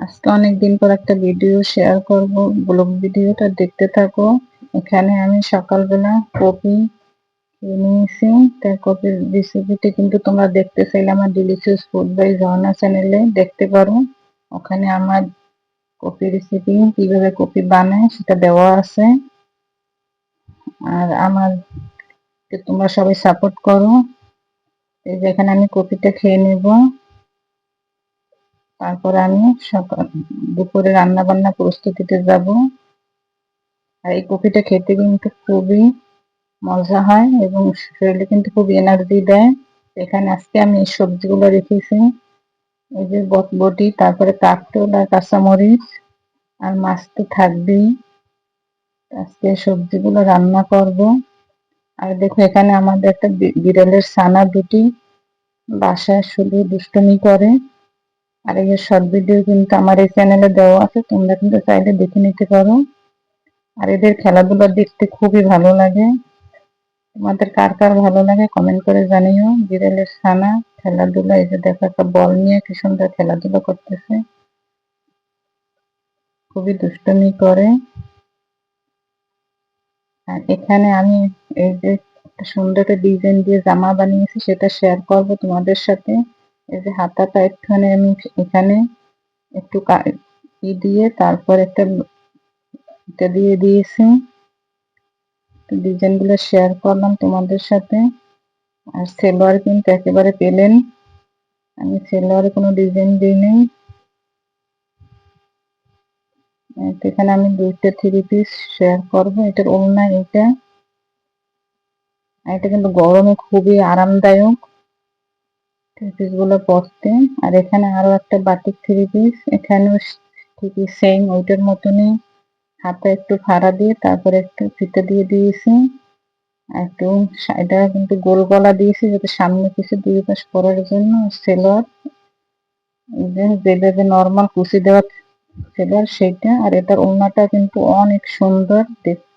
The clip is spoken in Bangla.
আজকে অনেকদিন পর একটা ভিডিও শেয়ার করব। ব্লগ ভিডিওটা দেখতে থাকো। এখানে আমি সকালবেলা কপি খেয়ে নিয়েছি। তার কপির রেসিপিটা কিন্তু তোমরা দেখতে চাইলে আমার ডিলিশিয়াস ফুড বাই ঝর্ণা চ্যানেলে দেখতে পারো। ওখানে আমার কপি রেসিপি কিভাবে কপি বানায় সেটা দেওয়া আছে। আর আমার তোমরা সবাই সাপোর্ট করো। এই যে এখানে আমি কপিটা খেয়ে নেব, তারপরে আমি সকাল দুপুরে রান্না বান্না প্রস্তুতিতে যাব। আর এই কপিটা খেতে কিন্তু খুবই মজা হয় এবং শরীরে কিন্তু খুব এনার্জি দেয়। এখানে আজকে আমি এই সবজিগুলো রেখেছি, এই যে বটবটি, তারপরে কাঁকরোল আর কাঁচামরিচ, আর মাছ তো থাকবেই। আজকে সবজিগুলো রান্না করব। আর দেখো এখানে আমাদের একটা বিড়ালের ছানা দুটি বাসায় শুধু দুষ্টুমি করে। আর এই শর্ট ভিডিও কিন্তু আমার এই চ্যানেলে দেওয়া আছে, তোমরা কিন্তু চাইলে দেখে নিতে পারো। আর এদের খেলাধুলা দেখতে খুবই ভালো লাগে। তোমাদের কার কার ভালো লাগে কমেন্ট করে জানিও। বিড়ালের ছানা খেলাধুলা, এই যে দেখো একটা বল নিয়ে কি সুন্দর খেলাধুলা করতেছে, খুবই দুষ্টুমি করে। আর এখানে আমি এই যে একটা সুন্দর একটা ডিজাইন দিয়ে জামা বানিয়েছি, সেটা শেয়ার করব তোমাদের সাথে। এই যে হাতাটা একটুখানি আমি এখানে একটু দিয়ে তারপর একটা এটা দিয়ে দিয়েছি। ডিজাইন গুলো শেয়ার করলাম তোমাদের সাথে। আর সেলোয়ার কিন্তু একেবারে পেলেন, আমি সেলোয়ারে কোনো ডিজাইন দিইনি। এখানে আমি দুইটা থ্রি পিস শেয়ার করব। এটার ওড়না এটা, এটা কিন্তু গরমে খুবই আরামদায়ক থ্রি পিস গুলো পরতে। আর এখানে আরো একটা বাটিক থ্রি পিস, এখানেও ঠিকই সেম ওইটার মতনই, হাতে একটু ফাড়া দিয়ে তারপরে একটু ফিতে দিয়ে দিয়েছি। একটু এটা কিন্তু গোল গলা দিয়েছি যাতে সামনে পিছে দুই পাশ পরার জন্য। সেলোয়ার যেভাবে নর্মাল কুচি দেওয়া সেলোয়ার সেটা। আর এটার ওড়নাটা কিন্তু অনেক সুন্দর দেখতে।